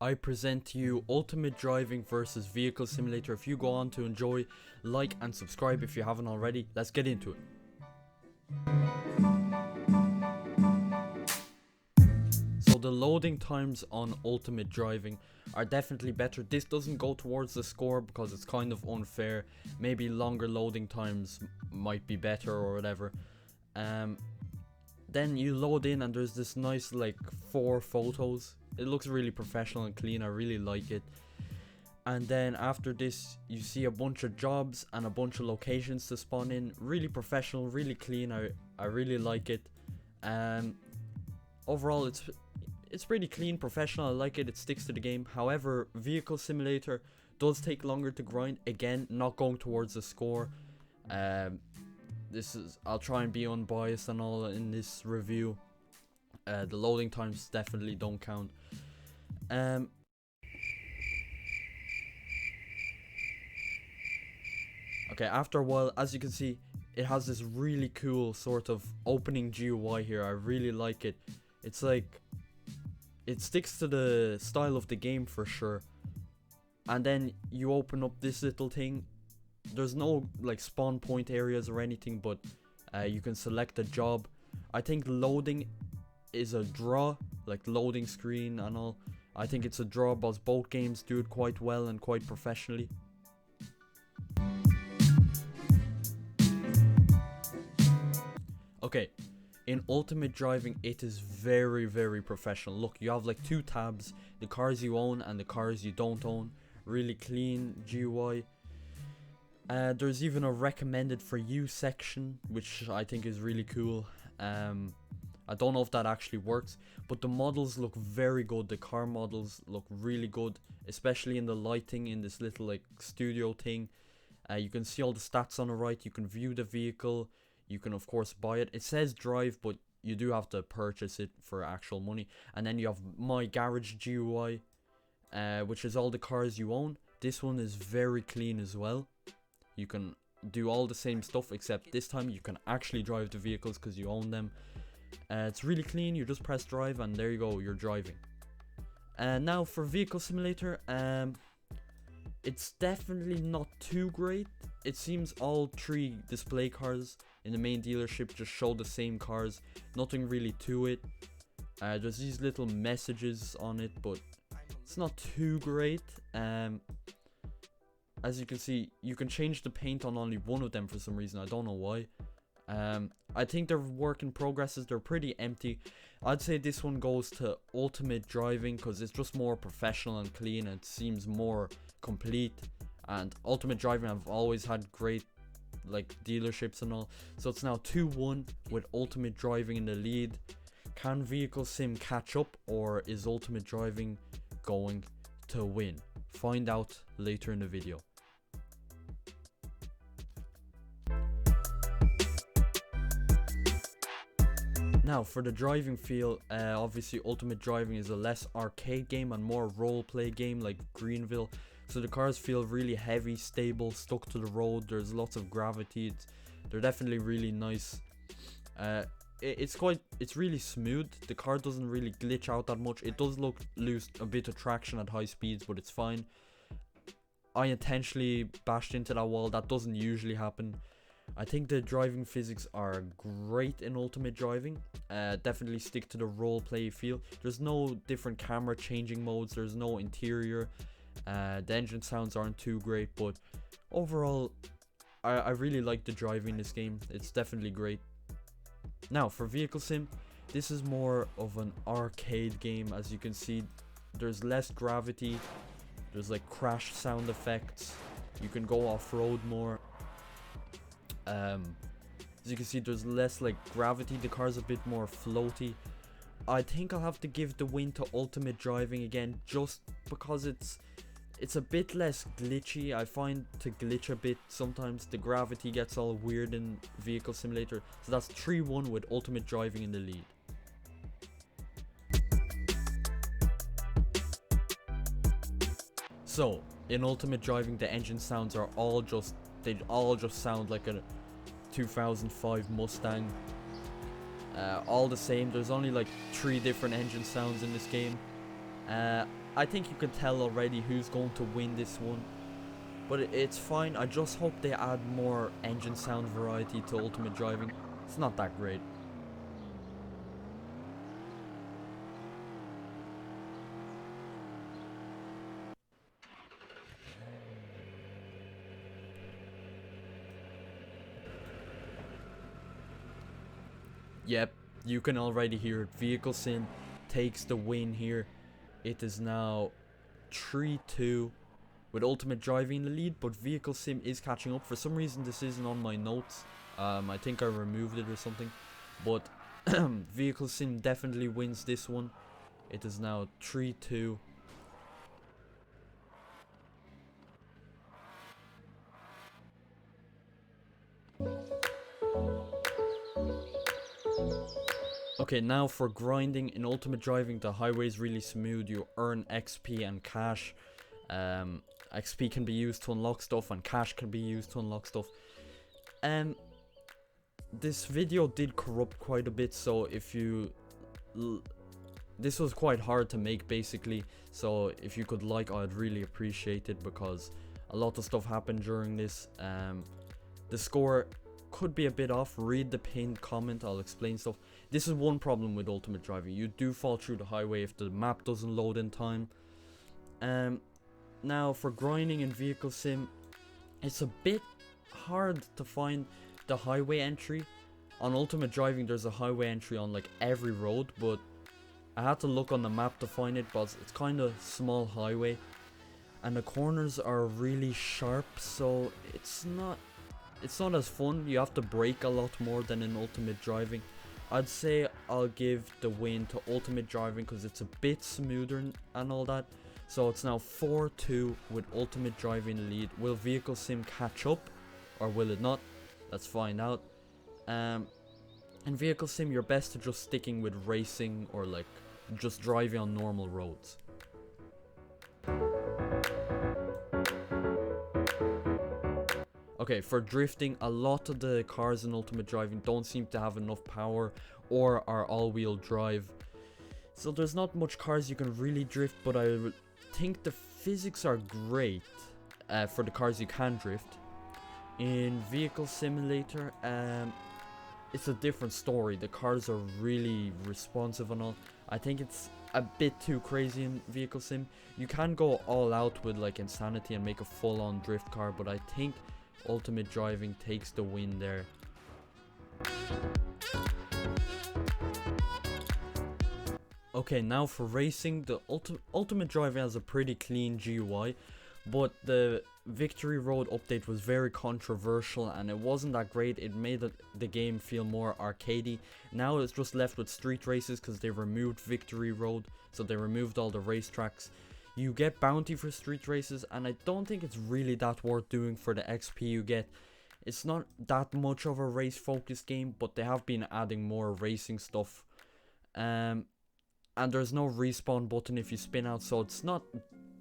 I present to you Ultimate Driving versus Vehicle Simulator. If you go on to enjoy, like and subscribe if you haven't already. Let's get into it. So the loading times on Ultimate Driving are definitely better. This doesn't go towards the score because it's kind of unfair. Maybe longer loading times might be better or whatever. Then you load in and there's this nice like 4 photos. It looks really professional and clean. I really like it. And then after this you see a bunch of jobs and a bunch of locations to spawn in. Really professional, really clean. I really like it. Overall it's pretty clean, professional. I like it. It sticks to the game. However, Vehicle Simulator does take longer to grind. Again, not going towards the score. I'll try and be unbiased and all in this review. The loading times definitely don't count. Okay, after a while, as you can see, it has this really cool sort of opening GUI here. I really like it. It's like, it sticks to the style of the game for sure. And then you open up this little thing. There's no like spawn point areas or anything, but you can select a job. I think loading is a draw, like loading screen and all. I think it's a draw because both games do it quite well and quite professionally. Okay, in Ultimate Driving it is very, very professional. Look, you have like 2 tabs, the cars you own and the cars you don't own. Really clean GUI. There's even a recommended for you section, which I think is really cool. I don't know if that actually works, but the models look very good. The car models look really good, especially in the lighting in this little like studio thing. You can see all the stats on the right. You can view the vehicle. You can of course buy it. It says drive, but you do have to purchase it for actual money. And then you have My Garage GUI, which is all the cars you own. This one is very clean as well. You can do all the same stuff, except this time you can actually drive the vehicles because you own them. It's really clean. You just press drive and there you go, you're driving. And now for Vehicle Simulator, it's definitely not too great. It seems all 3 display cars in the main dealership just show the same cars. Nothing really to it. There's these little messages on it, but it's not too great. As you can see, you can change the paint on only one of them for some reason. I don't know why. I think they're work in progresses. They're pretty empty. I'd say this one goes to Ultimate Driving because it's just more professional and clean. And it seems more complete. And Ultimate Driving, I've always had great like dealerships and all. So it's now 2-1 with Ultimate Driving in the lead. Can Vehicle Sim catch up, or is Ultimate Driving going to win? Find out later in the video. Now for the driving feel, obviously Ultimate Driving is a less arcade game and more role play game like Greenville. So the cars feel really heavy, stable, stuck to the road. There's lots of gravity. They're definitely really nice. It's really smooth. The car doesn't really glitch out that much. It does lose a bit of traction at high speeds, but it's fine. I intentionally bashed into that wall. That doesn't usually happen. I think the driving physics are great in Ultimate Driving. Definitely stick to the role play feel. There's no different camera changing modes. There's no interior. The engine sounds aren't too great, but overall I really like the driving in this game. It's definitely great. Now for Vehicle Sim, this is more of an arcade game. As you can see, there's less gravity. There's like crash sound effects. You can go off-road more. As you can see, there's less like gravity. The car's a bit more floaty. I think I'll have to give the win to Ultimate Driving again, just because it's a bit less glitchy. I find to glitch a bit sometimes. The gravity gets all weird in Vehicle Simulator. So that's 3-1 with Ultimate Driving in the lead. So in Ultimate Driving, the engine sounds are all just sound like a 2005 Mustang. All the same. There's only like 3 different engine sounds in this game. I think you can tell already who's going to win this one. But it's fine. I just hope they add more engine sound variety to Ultimate Driving. It's not that great. Yep, you can already hear it. Vehicle Sim takes the win here. It is now 3-2 with Ultimate Driving in the lead, but Vehicle Sim is catching up. For some reason this isn't on my notes. I think I removed it or something. But Vehicle Sim definitely wins this one. It is now 3-2. Okay, now for grinding. In Ultimate Driving, the highway is really smooth. You earn XP and cash. XP can be used to unlock stuff, and cash can be used to unlock stuff. This video did corrupt quite a bit, so if you... this was quite hard to make, basically. So if you could like, I'd really appreciate it, because a lot of stuff happened during this. The score could be a bit off. Read the pinned comment, I'll explain stuff. This is one problem with Ultimate Driving. You do fall through the highway if the map doesn't load in time. Now for grinding in Vehicle Sim, it's a bit hard to find the highway entry. On Ultimate Driving there's a highway entry on like every road, but I had to look on the map to find it, but it's kind of small highway. And the corners are really sharp, so it's not as fun. You have to brake a lot more than in Ultimate Driving. I'd say I'll give the win to Ultimate Driving because it's a bit smoother and all that. So it's now 4-2 with Ultimate Driving lead. Will Vehicle Sim catch up or will it not? Let's find out. In Vehicle Sim, you're best to just sticking with racing or like just driving on normal roads. Okay, for drifting, a lot of the cars in Ultimate Driving don't seem to have enough power or are all-wheel drive. So there's not much cars you can really drift, but I think the physics are great for the cars you can drift. In Vehicle Simulator, it's a different story. The cars are really responsive and all. I think it's a bit too crazy in Vehicle Sim. You can go all out with like insanity and make a full-on drift car, but I think Ultimate Driving takes the win there. Okay, now for racing, the Ultimate Driving has a pretty clean GUI, but the Victory Road update was very controversial and it wasn't that great. It made the game feel more arcadey. Now it's just left with street races because they removed Victory Road, so they removed all the racetracks. You get bounty for street races, and I don't think it's really that worth doing for the XP you get. It's not that much of a race focused game, but they have been adding more racing stuff. And there's no respawn button if you spin out, so it's not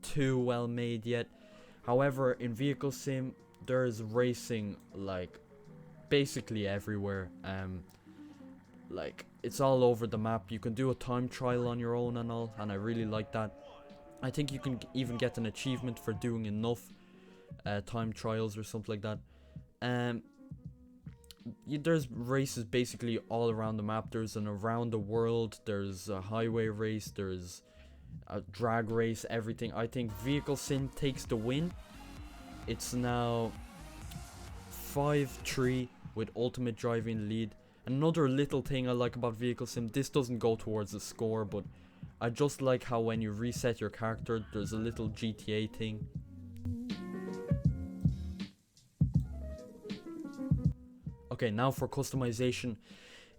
too well made yet. However, in Vehicle Sim, there's racing like basically everywhere. Like it's all over the map. You can do a time trial on your own and all, and I really like that. I think you can even get an achievement for doing enough time trials or something like that. There's races basically all around the map. There's an around the world, there's a highway race, there's a drag race, everything. I think Vehicle Sim takes the win. It's now 5-3 with Ultimate Driving lead. Another little thing I like about Vehicle Sim, this doesn't go towards the score, but I just like how when you reset your character, there's a little GTA thing. Okay, now for customization.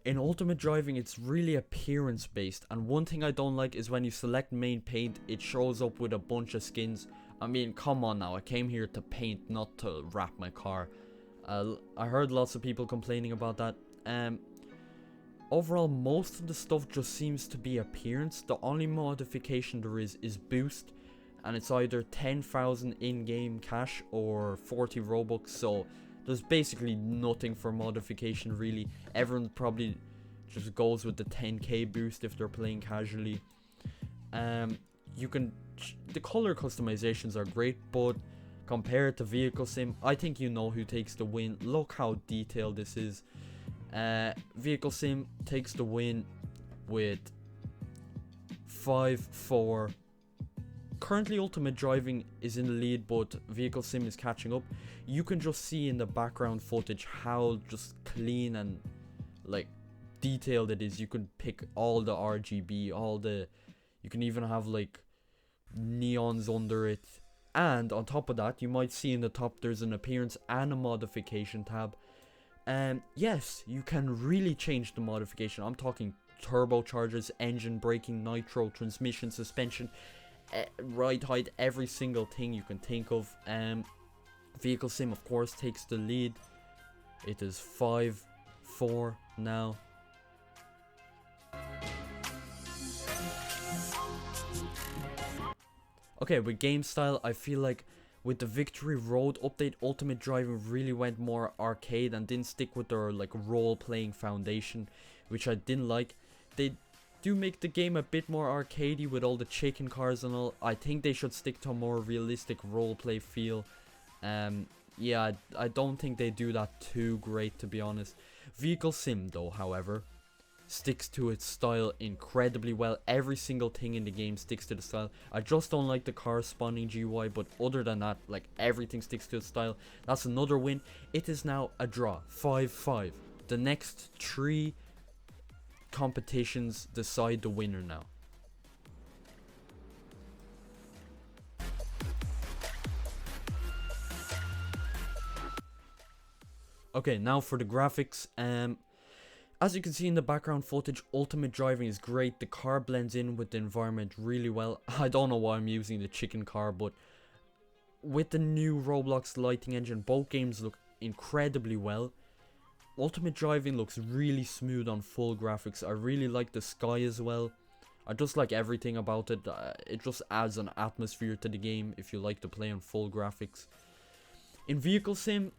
In Ultimate Driving, it's really appearance based, and one thing I don't like is when you select main paint, it shows up with a bunch of skins. I mean, come on now, I came here to paint, not to wrap my car. I heard lots of people complaining about that. Overall, most of the stuff just seems to be appearance. The only modification there is boost, and it's either 10,000 in-game cash or 40 Robux, so there's basically nothing for modification really. Everyone probably just goes with the 10k boost if they're playing casually. You can the color customizations are great, but compared to Vehicle Sim, I think you know who takes the win. Look how detailed this is. Vehicle Sim takes the win with 5-4. Currently Ultimate Driving is in the lead, but Vehicle Sim is catching up. You can just see in the background footage how just clean and like detailed it is. You can pick all the RGB, you can even have like neons under it. And on top of that, you might see in the top there's an appearance and a modification tab. And yes, you can really change the modification. I'm talking turbochargers, engine, braking, nitro, transmission, suspension, ride height, every single thing you can think of. Vehicle Sim of course takes the lead. It is 5-4 now. Okay, with game style, I feel like with the Victory Road update, Ultimate Driving really went more arcade and didn't stick with their like role-playing foundation, which I didn't like. They do make the game a bit more arcadey with all the chicken cars and all. I think they should stick to a more realistic role-play feel. Yeah, I don't think they do that too great, to be honest. Vehicle Sim though, however, sticks to its style incredibly well. Every single thing in the game sticks to the style. I just don't like the corresponding GUI, but other than that, like, everything sticks to its style. That's another win. It is now a draw, 5-5. The next 3 competitions decide the winner now. Okay, now for the graphics. As you can see in the background footage, Ultimate Driving is great. The car blends in with the environment really well. I don't know why I'm using the chicken car, but with the new Roblox lighting engine, both games look incredibly well. Ultimate Driving looks really smooth on full graphics. I really like the sky as well. I just like everything about it. It just adds an atmosphere to the game if you like to play on full graphics. In Vehicle Sim,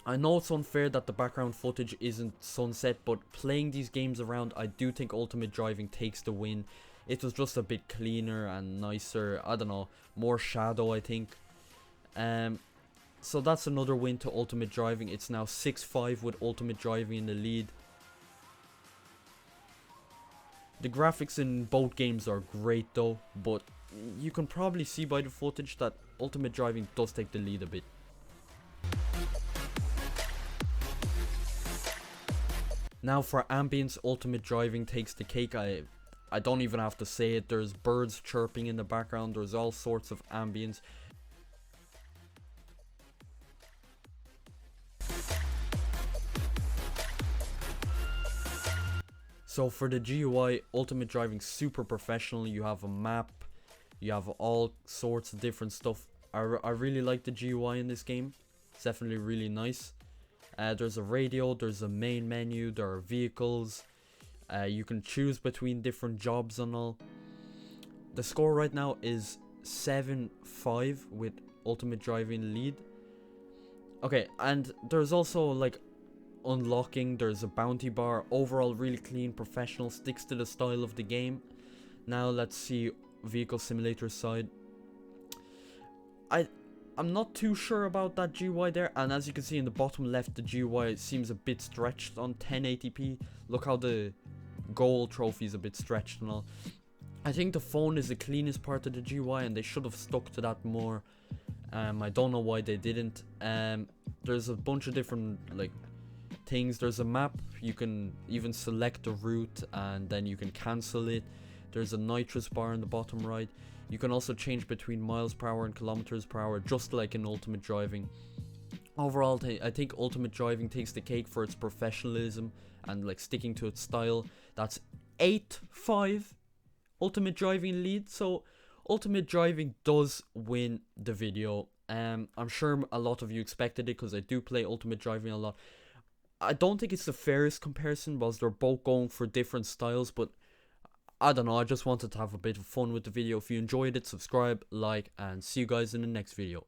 I know it's unfair that the background footage isn't sunset, but playing these games around, I do think Ultimate Driving takes the win. It was just a bit cleaner and nicer, I don't know, more shadow I think. So that's another win to Ultimate Driving. It's now 6-5 with Ultimate Driving in the lead. The graphics in both games are great though, but you can probably see by the footage that Ultimate Driving does take the lead a bit. Now for Ambience, Ultimate Driving takes the cake. I don't even have to say it. There's birds chirping in the background. There's all sorts of ambience. So for the GUI, Ultimate Driving super professional. You have a map. You have all sorts of different stuff. I really like the GUI in this game. It's definitely really nice. There's a radio, there's a main menu, there are vehicles. You can choose between different jobs and all. The score right now is 7-5 with Ultimate Driving lead. Okay, and there's also like unlocking, there's a bounty bar. Overall really clean, professional, sticks to the style of the game. Now let's see Vehicle Simulator side. I'm not too sure about that GUI there, and as you can see in the bottom left, the GUI seems a bit stretched on 1080p. Look how the gold trophy is a bit stretched and all. I think the phone is the cleanest part of the GUI, and they should have stuck to that more. I don't know why they didn't. There's a bunch of different like things. There's a map, you can even select the route and then you can cancel it. There's a nitrous bar in the bottom right. You can also change between miles per hour and kilometers per hour, just like in Ultimate Driving. Overall, I think Ultimate Driving takes the cake for its professionalism and like sticking to its style. That's 8-5 Ultimate Driving lead. So Ultimate Driving does win the video. I'm sure a lot of you expected it because I do play Ultimate Driving a lot. I don't think it's the fairest comparison because they're both going for different styles, but I don't know, I just wanted to have a bit of fun with the video. If you enjoyed it, subscribe, like, and see you guys in the next video.